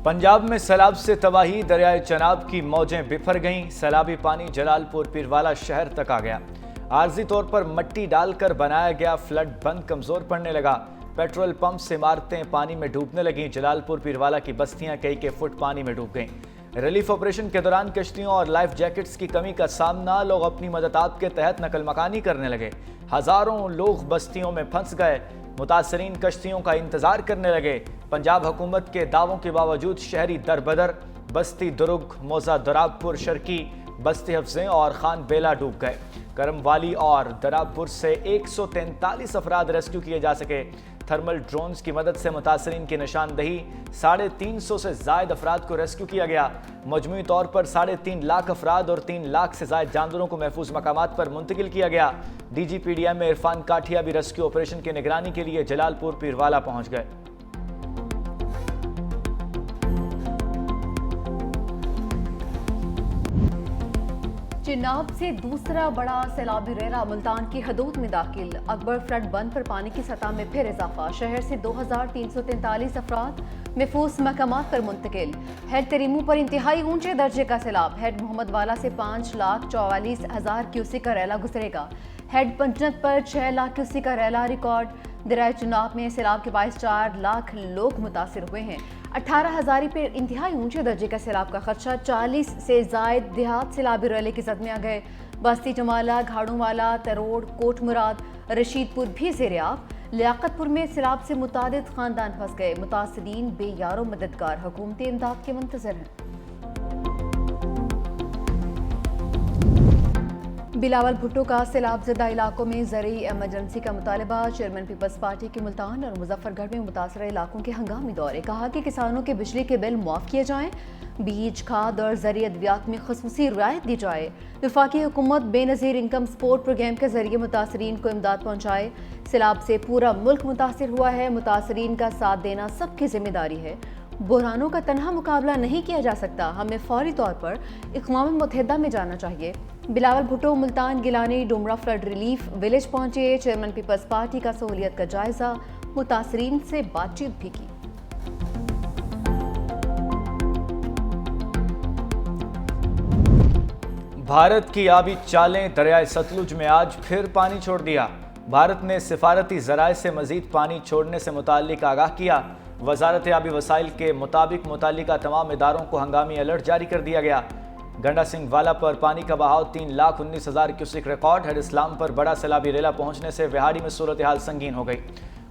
पंजाब में सैलाब से तबाही, दरियाए चनाब की मौजें बिफर गईं। सैलाबी पानी जलालपुर पीरवाला शहर तक आ गया। आर्जी तौर पर मट्टी डालकर बनाया गया फ्लड बंद कमजोर पड़ने लगा। पेट्रोल पंप से इमारतें पानी में डूबने लगीं। जलालपुर पीरवाला की बस्तियां कई के फुट पानी में डूब गईं। रिलीफ ऑपरेशन के दौरान कश्तियों और लाइफ जैकेट्स की कमी का सामना, लोग अपनी मदद के तहत नकल मकानी करने लगे। हजारों लोग बस्तियों में फंस गए। मुतासरीन कश्तियों का इंतजार करने लगे। पंजाब हुकूमत के दावों के बावजूद शहरी दरबदर। बस्ती दुरुग, मौजा दराबपुर शर्की, बस्ती हफ्ज़ें और खान बेला डूब गए। करमवाली और दराबपुर से 143 अफराद रेस्क्यू किए जा सके। थर्मल ड्रोन्स की मदद से मुतासरीन की निशानदही, 350 से जायद अफराद को रेस्क्यू किया गया। मजमूई तौर पर 3.5 लाख अफराद और 3 लाख से जायद जानवरों को महफूज मकामात पर मुंतकिल किया गया। DGPDM में इरफान काठिया भी रेस्क्यू ऑपरेशन की निगरानी के लिए जलालपुर पीरवाला पहुंच गए। चिनाब से दूसरा बड़ा सैलाबी रेला मुल्तान की हदूद में दाखिल। अकबर फ्लड बंद पर पानी की सतह में फिर इजाफा। शहर से 2343 अफराद महफूज मकामात पर मुंतकिल। हेड तरीमू पर इंतहाई ऊंचे दर्जे का सैलाब। हेड मोहम्मद वाला से 5,44,000 क्यूसी का रेला गुजरेगा। हेड पंजनत पर 6 लाख क्यूसी का रेला रिकॉर्ड। दरियाए चनाब में सैलाब के बायस 4 लाख लोग मुतासिर हुए हैं। 18 हजारी पर इंतहाई ऊंचे दर्जे का सैलाब का खदशा। 40 से जायद देहात सैलाबी रेले की जद में आ गए। बस्ती जमाला, घाड़ूवाला, तरोड़, कोट मुराद, रशीदपुर भी ज़ेर-ए-आब। लियाकतपुर में सैलाब से मुतादिद खानदान फंस गए। मुतासरीन बेयारो मददगार हुकूमती इमदाद के मुंतज़र हैं। बिलावल भुट्टो का सैलाब ज़दा इलाकों में ज़रूरी एमरजेंसी का मुतालबा। चेयरमैन पीपल्स पार्टी के मुल्तान और मुजफ्फरगढ़ में मुतासर इलाकों के हंगामी दौरे। कहा कि किसानों के बिजली के बिल मुआफ़ किए जाएँ, बीज, खाद और ज़रूरी अद्वियात में ख़ुसूसी रियायत दी जाए। वफाकी हुकूमत बेनज़ीर इनकम सपोर्ट प्रोग्राम के जरिए मुतासरीन को इमदाद पहुँचाए। सैलाब से पूरा मुल्क मुतासर हुआ है। मुतासरीन का साथ देना सबकी जिम्मेदारी है। बहरानों का तनहा मुकाबला नहीं किया जा सकता। हमें फौरी तौर पर अक़वाम मुत्तहिदा में जाना चाहिए। Bilawal Bhutto Multan Gilani Dumra flood relief village पहुंचे। चेयरमैन पीपल्स पार्टी का सहूलियत का जायजा, मुतासरीन से बातचीत भी की। भारत की आबी चालें, दरियाए सतलुज में आज फिर पानी छोड़ दिया। भारत ने सिफारती ज़राए से मज़ीद पानी छोड़ने से मुताल्लिक आगाह किया। वज़ारत आबी वसाइल के मुताबिक मुताल्लिका तमाम इदारों को हंगामी अलर्ट जारी कर दिया गया। गंडा सिंह वाला पर पानी का बहाव 3,19,000 क्यूसिक रिकॉर्ड। हेड इस्लाम पर बड़ा सैलाबी रेला पहुंचने से विहाड़ी में सूरत हाल संगीन हो गई।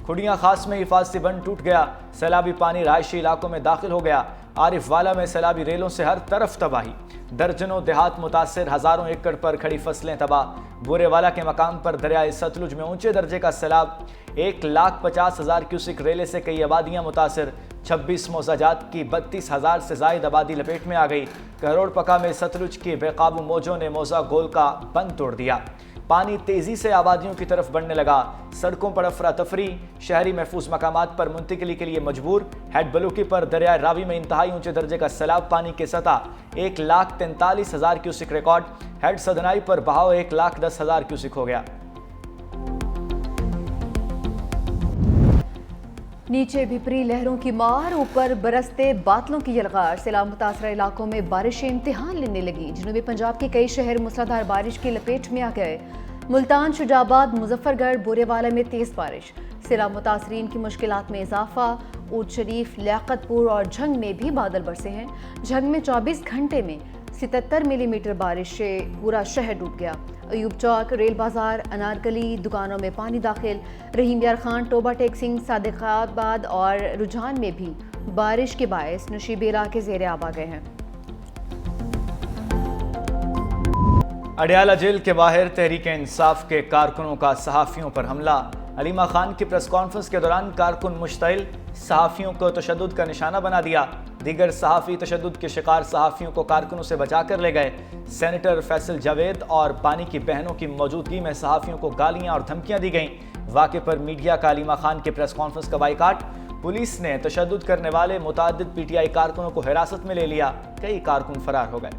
खुडियाँ खास में हिफाजती बंद टूट गया। सैलाबी पानी रहायशी इलाकों में दाखिल हो गया। आरिफ वाला में सैलाबी रेलों से हर तरफ तबाही। दर्जनों देहात मुतासिर, हजारों एकड़ पर खड़ी फसलें तबाह। बुरे वाला के मकाम पर दरियाए सतलुज में ऊंचे दर्जे का सैलाब। 1,50,000 क्यूसिक रेले से कई आबादियां मुतासिर। 26 मौजाजात की 32,000 से जायद आबादी लपेट में आ गई। करोड़ पका में सतलुज की बेकाबू मौजों ने मौजा गोल का बंद तोड़ दिया। पानी तेजी से आबादियों की तरफ बढ़ने लगा। सड़कों पर अफरा तफरी, शहरी महफूज मकामात पर मुंतकिली के लिए मजबूर। हेड बलूकी पर दरियाए रावी में इंतहाई ऊंचे दर्जे का सैलाब। पानी की सतह 1,43,000 क्यूसिक रिकॉर्ड। हेड सदनाई पर बहाव 1,10,000 क्यूसिक हो गया। नीचे भिपरी लहरों की मार, ऊपर बरसते बादलों की यलगार। सैलाब मुतासर इलाकों में बारिशें इम्तिहान लेने लगी। जनूबी पंजाब के कई शहर मूसलाधार बारिश की लपेट में आ गए। मुल्तान, शुजाबाद, मुजफ्फरगढ़, बोरेवाला में तेज बारिश। सैलाब मुतासरीन की मुश्किलात में इजाफा। ऊट शरीफ, लियाकतपुर और झंग में भी बादल बरसे हैं। झंग में 24 घंटे में 77 मिलीमीटर बारिश से पूरा शहर डूब गया। अयूब चौक, रेल बाजार, अनारकली दुकानों में पानी दाखिल। रहीम यार खान, टोबा टेक्सिंग, सादिकाबाद और रुझान में भी बारिश के बायस नशीबी इलाके ज़ेर-ए-आब आ गए हैं। अडयाला जेल के बाहर तहरीक इंसाफ के कारकुनों का सहाफ़ियों पर हमला। अलीमा खान की प्रेस कॉन्फ्रेंस के दौरान कारकुन मुश्तइल, सहाफ़ियों को तशद्दुद का निशाना बना दिया। दीगर सहाफ़ी तशद्दुद के शिकार सहाफ़ियों को कारकुनों से बचा कर ले गए। सेनेटर फैसल जावेद और पानी की बहनों की मौजूदगी में सहाफ़ियों को गालियां और धमकियां दी गईं। वाक़े पर मीडिया का अलीमा खान की प्रेस कॉन्फ्रेंस का बाइकाट। पुलिस ने तशद्दुद करने वाले मुतादिद PTI कारकुनों को हिरासत में ले लिया। कई कारकुन फरार हो गए।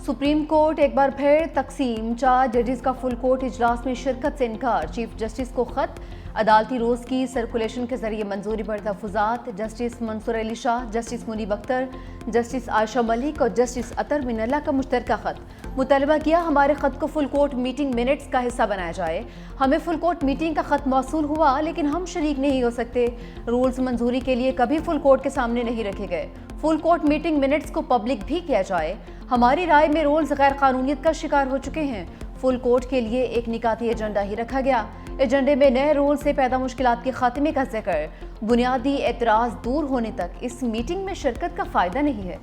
सुप्रीम कोर्ट एक बार फिर तकसीम, 4 जजेस का फुल कोर्ट इजलास में शिरकत से इनकार। चीफ जस्टिस को खत, अदालती रोज़ की सर्कुलेशन के जरिए मंजूरी पर तहफ़्फ़ुज़ात। Justice Mansoor Ali Shah, justice Munib Akhtar, justice Ayesha Malik और जस्टिस अतर मिनल्ला का मुश्तरका खत। मुतालबा किया हमारे खत को फुल कोर्ट मीटिंग मिनट्स का हिस्सा बनाया जाए। हमें फुल कोर्ट मीटिंग का खत मौसूल हुआ लेकिन हम शरीक नहीं हो सकते। रूल्स मंजूरी के लिए कभी फुल कोर्ट के सामने नहीं रखे गए। फुल कोर्ट मीटिंग मिनट्स को पब्लिक भी किया जाए। हमारी राय में रूल्स गैर कानूनियत का शिकार हो चुके हैं। फुल कोर्ट के लिए एक निकाती एजेंडा ही रखा गया। एजेंडे में नए रूल से पैदा मुश्किलात के खात्मे का जिक्र। बुनियादी एतराज़ दूर होने तक इस मीटिंग में शिरकत का फ़ायदा नहीं है।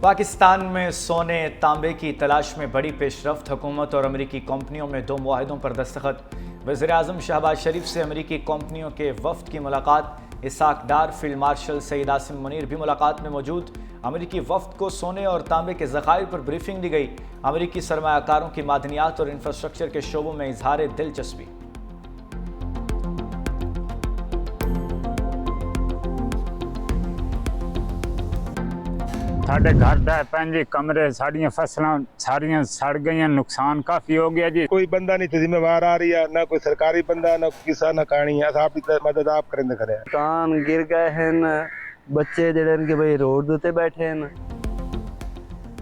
पाकिस्तान में सोने तांबे की तलाश में बड़ी पेशरफ्त। हुकूमत और अमरीकी कंपनियों में 2 मुआहिदों पर दस्तखत। वज़ीर-ए-आज़म शहबाज शरीफ से अमरीकी कंपनियों के वफ्द की मुलाकात। इसाक डार, फील्ड मार्शल सईद आसिम मुनीर भी मुलाकात में मौजूद। अमरीकी वफ्द को सोने और तांबे के ज़खायर पर ब्रीफिंग दी गई। अमरीकी सरमायाकारों की मादनियात और इंफ्रास्ट्रक्चर के शोबों में इजहार दिलचस्पी। साढ़े घर दा पंजे कमरे, साड़ियां फसलां सारियां सड़ गई, नुकसान काफ़ी हो गया जी। कोई बंदा नहीं थे जिम्मेवार आ रही है, ना कोई सरकारी बंदा, ना किसान, ना कहानी है। आप मदद आप करेंगे खड़े हैं। कान गिर गए हैं, बच्चे जड़े के भाई रोड उत्ते बैठे हैं।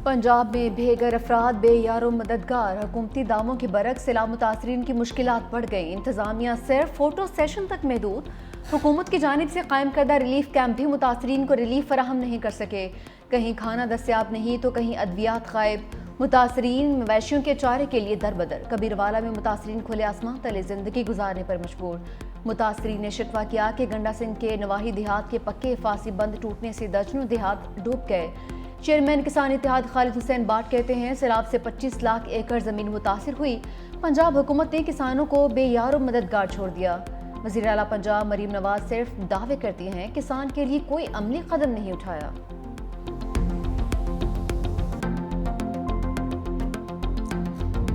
पंजाब में बेघर अफराद बेयारो मददगार। हुकूमती दावों के बरक्स सैलाब मुतासरीन की मुश्किलात बढ़ गई। इंतजामिया सिर्फ फोटो सेशन तक महदूद। हुकूमत की जानिब से कायम करदा रिलीफ कैंप भी मुतासरीन को रिलीफ फराहम नहीं कर सके। कहीं खाना दस्तियाब नहीं तो कहीं अद्वियात गायब। मुतासरीन मवेशियों के चारे के लिए दर बदर। कबीरवाला में मुतासरीन खुले आसमान तले जिंदगी गुजारने पर मजबूर। मुतासरीन ने शिकवा किया कि गंडा सिंह के नवाही देहात के पक्के हिफाजी बंद टूटने से दर्जनों देहात डूब गए। चेयरमैन किसान इत्तेहाद खालिद हुसैन बाट कहते हैं सैलाब से 25 लाख एकड़ जमीन मुतासिर हुई। पंजाब हुकूमत ने किसानों को बेयारो मददगार छोड़ दिया। वज़ीर आला पंजाब मरीम नवाज सिर्फ दावे करती हैं, किसान के लिए कोई अमली कदम नहीं उठाया।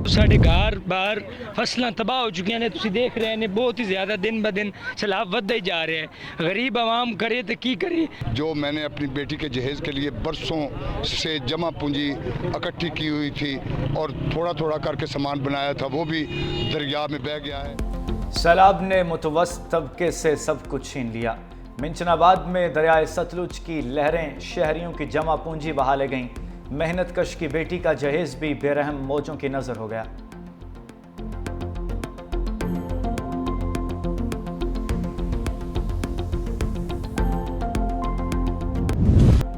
साढ़े घर बार फसलां तबाह हो चुकी ने, तुसी देख रहे हैं बहुत ही ज़्यादा दिन ब दिन सैलाब बढ़ता ही जा रहे हैं। गरीब आवाम करे तो की करे। जो मैंने अपनी बेटी के जहेज़ के लिए बरसों से जमा पूंजी इकट्ठी की हुई थी और थोड़ा थोड़ा करके सामान बनाया था, वो भी दरिया में बह गया है। सैलाब ने मुतवस्सित तबके से सब कुछ छीन लिया। मिंचनाबाद में दरियाए सतलुज की लहरें शहरियों की जमा पूंजी बहा ले गईं। मेहनत कश की बेटी का जहेज भी बेरहम मौजों की नजर हो गया।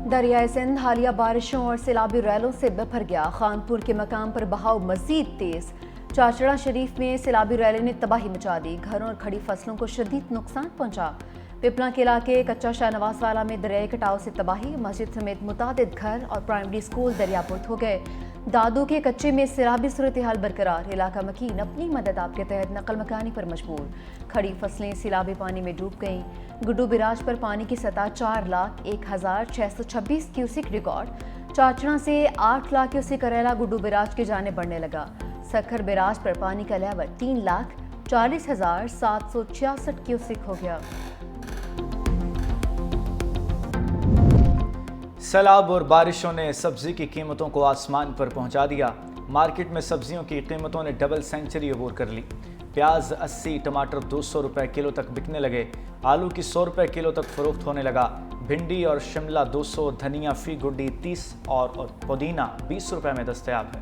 दरियाए सिंध हालिया बारिशों और सैलाबी रैलों से बिफर गया। खानपुर के मकाम पर बहाव मजीद तेज। चाचड़ा शरीफ में सैलाबी रैले ने तबाही मचा दी। घरों और खड़ी फसलों को शदीद नुकसान पहुंचा। पिपला के इलाके कच्चा शाहनवाज वाला में दरियाई कटाव से तबाही। मस्जिद समेत मुतादिद घर और प्राइमरी स्कूल दरियापुरत हो गए। दादू के कच्चे में सैलाबी सूरत हाल बरकरार। इलाका मकीन अपनी मदद आप के तहत नकल मकानी पर मजबूर। खड़ी फसलें सैलाबी पानी में डूब गईं। गुड्डू बिराज पर पानी की सतह 4,01,626 क्यूसिक रिकॉर्ड। चाचड़ा से 8 लाख क्यूसिक करेला गुड्डू बिराज की जाने बढ़ने लगा। सखर बिराज पर पानी का लेवल 3,40,766 क्यूसिक हो गया। सैलाब और बारिशों ने सब्जी की कीमतों को आसमान पर पहुंचा दिया। मार्केट में सब्जियों की कीमतों ने डबल सेंचुरी अबूर कर ली। प्याज 80, टमाटर 200 रुपए किलो तक बिकने लगे। आलू की 100 रुपए किलो तक फरोख्त होने लगा। भिंडी और शिमला 200, धनिया फी गुड्डी 30 और पुदीना 20 रुपए में दस्तयाब है।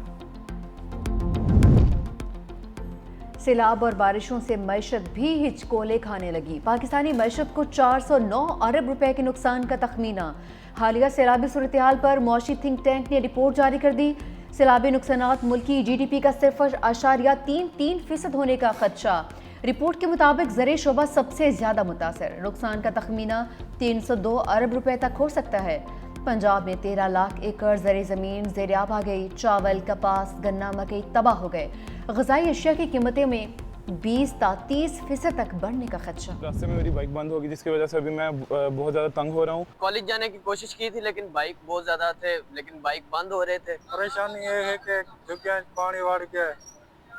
सैलाब और बारिशों से मईशत भी हिचकोले खाने लगी। पाकिस्तानी मईशत को 409 अरब रुपए के नुकसान का तखमीना। हालिया सैलाबी सूरत हाल पर मौशी थिंक टैंक ने रिपोर्ट जारी कर दी। सैलाबी नुकसानात मुल्की GDP का 0.33% होने का खदशा। रिपोर्ट के मुताबिक ज़रे शोबा सबसे ज़्यादा मुतासर। नुकसान का तखमीना 302 अरब रुपए तक हो सकता है। पंजाब में 13 लाख एकड़ ज़रे ज़मीन ज़ेरियाब आ गई। चावल, कपास, गन्ना, मकई तबाह हो गए। ग़िज़ाई अशिया की कीमतें में 20-30% तक बढ़ने का खदशा। रास्ते में मेरी बाइक बंद होगी जिसकी वजह से अभी मैं बहुत ज़्यादा तंग हो रहा हूँ। कॉलेज जाने की कोशिश की थी लेकिन बाइक बहुत ज़्यादा थे, लेकिन बाइक बंद हो रहे थे। परेशानी ये है कि जो क्या पानी वाड़ गया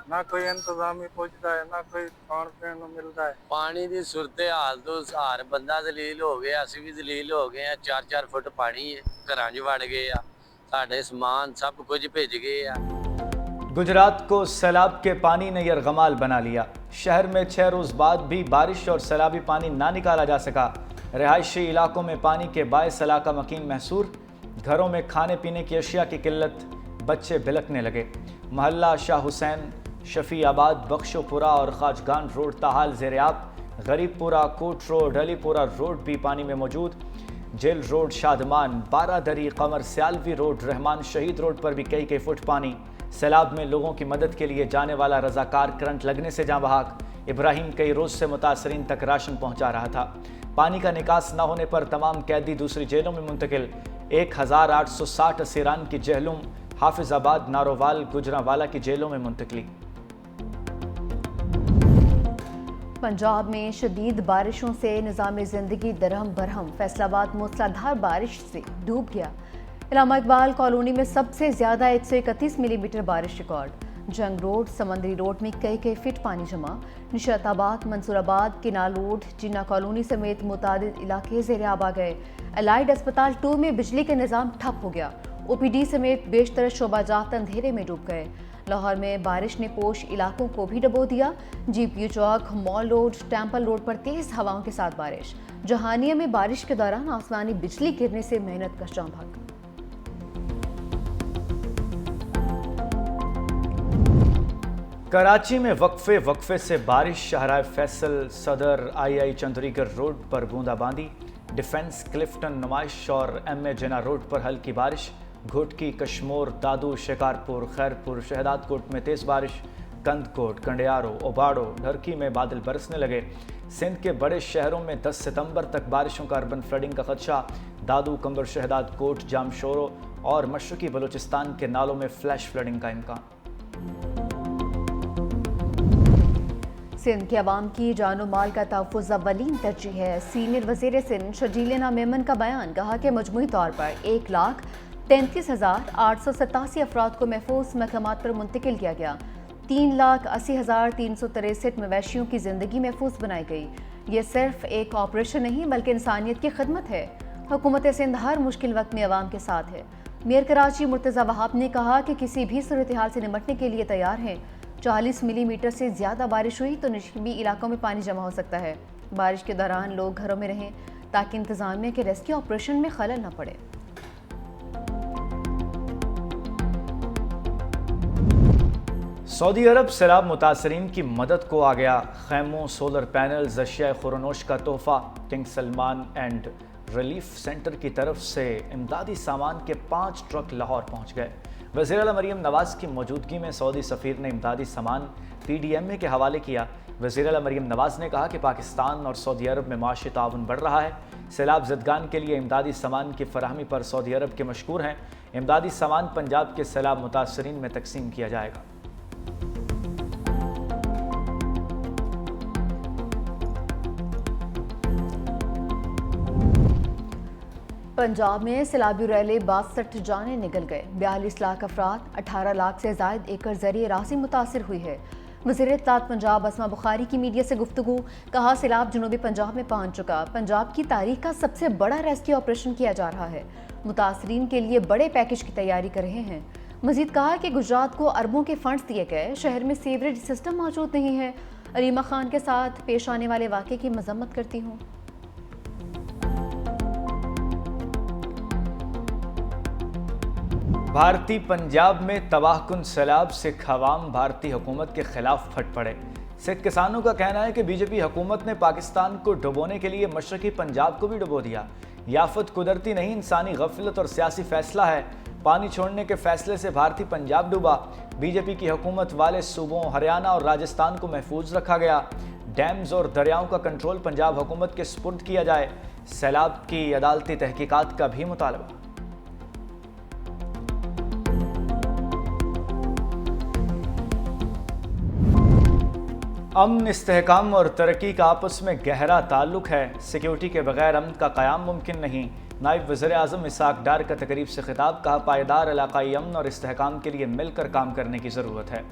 ना कोई इंतजाम ही पहुंचता है, ना कोई खान पीन ਨੂੰ ਮਿਲਦਾ ਹੈ। ਪਾਣੀ ਦੀ ਸੂਰਤ ਹਾਲ ਤੋਂ ਹਰ ਬੰਦਾ ਦਲੀਲ ਹੋ ਗਿਆ, ਅਸੀਂ ਵੀ ਦਲੀਲ ਹੋ ਗਏ ਆ। 4-4 ਫੁੱਟ ਪਾਣੀ ਹੈ, ਘਰਾਂ 'ਚ ਵੜ ਗਏ ਆ, ਸਾਡੇ ਸਮਾਨ ਸਭ ਕੁਝ ਭਿੱਜ ਗਏ ਆ। गुजरात को सैलाब के पानी ने यरगमाल बना लिया। शहर में 6 रोज़ बाद भी बारिश और सैलाबी पानी ना निकाला जा सका। रिहायशी इलाकों में पानी के बायस इलाका मकीन महसूर। घरों में खाने पीने की अशिया की किल्लत, बच्चे बिलकने लगे। महल्ला शाह हुसैन, शफी आबाद, बख्शोपुरा और खाजगान रोड ताहाल ज़ेर-ए-आब। गरीबपुरा, कोट रोड, अलीपुरा रोड भी पानी में मौजूद। Jail road, Shadman, Baradari, Qamar Sialvi road, Rehman Shaheed road पर भी कई फुट पानी। सैलाब में लोगों की मदद के लिए जाने वाला रजाकार करंट लगने से जाँ बहाक। इब्राहिम कई रोज़ से मुतासरीन तक राशन पहुँचा रहा था। पानी का निकास न होने पर तमाम कैदी दूसरी जेलों में मुंतकिल। 1860 असीरान की जहलुम, हाफिजाबाद, नारोवाल, गुजरांवाला की जेलों में मुंतकली। पंजाब में शदीद बारिशों से निज़ाम ज़िंदगी दरहम बरहम। फैसलाबाद मूसलाधार बारिश से डूब गया। इलामा इकबाल कॉलोनी में सबसे ज़्यादा 131 मिलीमीटर बारिश रिकॉर्ड। जंग रोड, समंदरी रोड में कई फीट पानी जमा। निशाताबाद, मंसूराबाद, किनाल रोड, जिन्ना कॉलोनी समेत मुतादिद इलाके ज़ेर-ए-आब आ गए। अलाइड अस्पताल 2 में बिजली का निज़ाम ठप हो गया। OPD समेत बेशतर शोबाजात अंधेरे में डूब गए। लाहौर में बारिश ने पोश इलाकों को भी डबो दिया। GPU चौक, मॉल रोड, टेम्पल रोड पर तेज़ हवाओं के साथ बारिश। जहानिया में बारिश के दौरान आसमानी बिजली गिरने से मेहनत कश जान भाग। कराची में वक्फे से बारिश। शहराए फैसल, सदर, II चंद्रीगढ़ रोड पर बूंदाबांदी। डिफेंस, क्लिफ्टन, नुमाइश और MA जिना रोड पर हल्की बारिश। घोटकी, कश्मोर, दादू, शिकारपुर, खैरपुर, शहदादकोट में तेज़ बारिश। कंदकोट, कंडियारो, ओबाड़ो, ढरकी में बादल बरसने लगे। सिंध के बड़े शहरों में 10 सितंबर तक बारिशों का अर्बन फ्लडिंग का खदशा। दादू, कंबर, शहदादकोट, जामशोरो और मशरकी बलूचिस्तान के नालों में फ्लैश फ्लडिंग का इम्कान। सिंध के अवाम की जानो माल का तहफ़्फ़ुज़ अव्वलीन तरजीह है। सीनियर वज़ीर सिंध शर्जील मेमन का बयान। कहा कि मजमूई तौर पर 1,33,887 अफराद को महफूज मकामात पर मुंतकिल किया गया। 3,80,363 मवेशियों की ज़िंदगी महफूज बनाई गई। ये सिर्फ एक ऑपरेशन नहीं बल्कि इंसानियत की खिदमत है। हुकूमत सिंध हर मुश्किल वक्त में अवाम के साथ है। मेयर कराची मुर्तज़ा वहाब ने कहा कि किसी भी सूरत हाल से निपटने के लिए तैयार हैं। 40 मिलीमीटर से ज़्यादा बारिश हुई तो नशीबी इलाकों में पानी जमा हो सकता है। बारिश के दौरान लोग घरों में रहें ताकि इंतज़ामिया के रेस्क्यू ऑपरेशन में खलल न पड़े। सऊदी अरब सैलाब मुतासरीन की मदद को आ गया। खैमों, सोलर पैनल्स, अशिया खुरनोश का तोहफा। King Salman and relief centre की तरफ से इमदादी सामान के 5 ट्रक लाहौर पहुंच गए। वज़ीर आला मरीम नवाज़ की मौजूदगी में सऊदी सफ़ीर ने इमदादी सामान PDMA के हवाले किया। वज़ीर आला मरीम नवाज़ ने कहा कि पाकिस्तान और सऊदी अरब में माशी ताउन बढ़ रहा है। सैलाब ज़दगान के लिए इमदादी सामान की फराहमी पर सऊदी अरब के मशकूर हैं। इमदादी सामान पंजाब के सैलाब मुतासरीन में तकसीम किया जाएगा। पंजाब में सैलाबी रैले 62 जानें निकल गए। 42 लाख अफराद, 18 लाख से ज़ायद एकड़ ज़रिए रासी मुतासिर हुई है। वज़ीर इत्तलात पंजाब अस्मा बुखारी की मीडिया से गुफ्तगू। कहा सैलाब जनूबी पंजाब में पहुंच चुका। पंजाब की तारीख का सबसे बड़ा रेस्क्यू ऑपरेशन किया जा रहा है। मुतासरीन के लिए बड़े पैकेज की तैयारी कर रहे हैं। मजीद कहा कि गुजरात को अरबों के फंड्स दिए गए। शहर में सीवरेज सिस्टम मौजूद नहीं है। अलीमा खान के साथ पेश आने वाले वाक़े की मजम्मत करती हूँ। भारतीय पंजाब में तबाहकुन सैलाब से खवाम भारतीय हुकूमत के खिलाफ फट पड़े। सिख किसानों का कहना है कि बीजेपी हुकूमत ने पाकिस्तान को डुबोने के लिए मशरकी पंजाब को भी डुबो दिया। याफत कुदरती नहीं, इंसानी गफलत और सियासी फैसला है। पानी छोड़ने के फैसले से भारतीय पंजाब डूबा। बीजेपी की हुकूमत वाले सूबों हरियाणा और राजस्थान को महफूज रखा गया। डैम्स और दरियाओं का कंट्रोल पंजाब हुकूमत के सुपुर्द किया जाए। सैलाब की अदालती तहकीकात का भी मुतालबा। अमन, इस्तेहकाम और तरक्की का आपस में गहरा ताल्लुक है। सिक्योरिटी के बगैर अमन का क़याम मुमकिन नहीं। नायब वज़ीर आज़म इसहाक डार का तकरीब से खिताब, कहा पायदार इलाकाई अमन और इस्तेहकाम के लिए मिलकर काम करने की ज़रूरत है।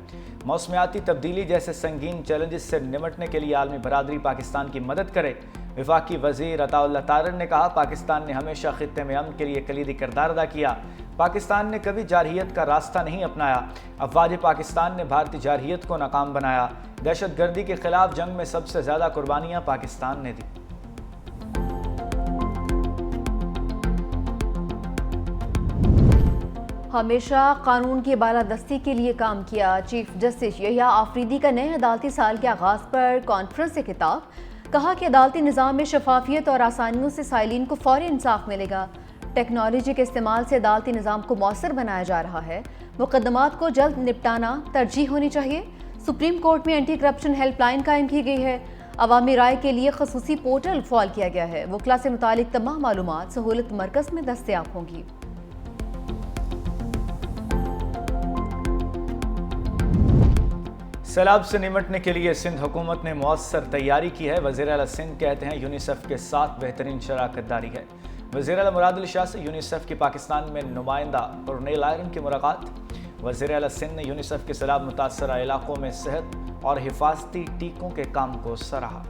मौसमियाती तब्दीली जैसे संगीन चैलेंजेस से निमटने के लिए आलमी बरादरी पाकिस्तान की मदद करे। वफाकी वज़ीर अताउल्लाह तारर ने कहा पाकिस्तान ने हमेशा खित्ते में अमन के लिए कलीदी किरदार अदा किया। पाकिस्तान ने कभी जारहियत का रास्ता नहीं अपनाया। अफवाज पाकिस्तान ने भारतीय जारहियत को नाकाम बनाया। दहशत गर्दी के खिलाफ जंग में सबसे ज़्यादा कुर्बानियाँ पाकिस्तान ने दी। हमेशा कानून की बालादस्ती के लिए काम किया। चीफ जस्टिस यहिया आफरीदी का नए अदालती साल के आगाज़ पर कॉन्फ्रेंस से खिताब, कहा कि अदालती निज़ाम में शफाफियत और आसानियों से साइलिन को फौरी इंसाफ मिलेगा। टेक्नोलॉजी के इस्तेमाल से अदालती निज़ाम को मौसर बनाया जा रहा है। मुकदमात को जल्द निपटाना तरजीह होनी चाहिए। सुप्रीम कोर्ट में एंटी करप्शन हेल्पलाइन कायम की गई है। अवामी राय के लिए खसूसी पोर्टल फॉल किया गया है। वकला से मुतालिक तमाम मालूमात सहूलत मरकज़ में दस्तयाब होंगी। सैलाब से निमटने के लिए सिंध हुकूमत ने मौसर तैयारी की है। वज़ीर आला सिंध कहते हैं यूनिसेफ के साथ बेहतरीन शराकत दारी है। वज़ीर आला मुराद अली शाह से यूनिसेफ की पाकिस्तान में नुमाइंदा कर्नेल आयरन की मुलाकात। वज़ीर आला सिंध ने यूनिसेफ के सैलाब मुतासरा इलाकों में सेहत और हिफाजती टीकों के काम को सराहा।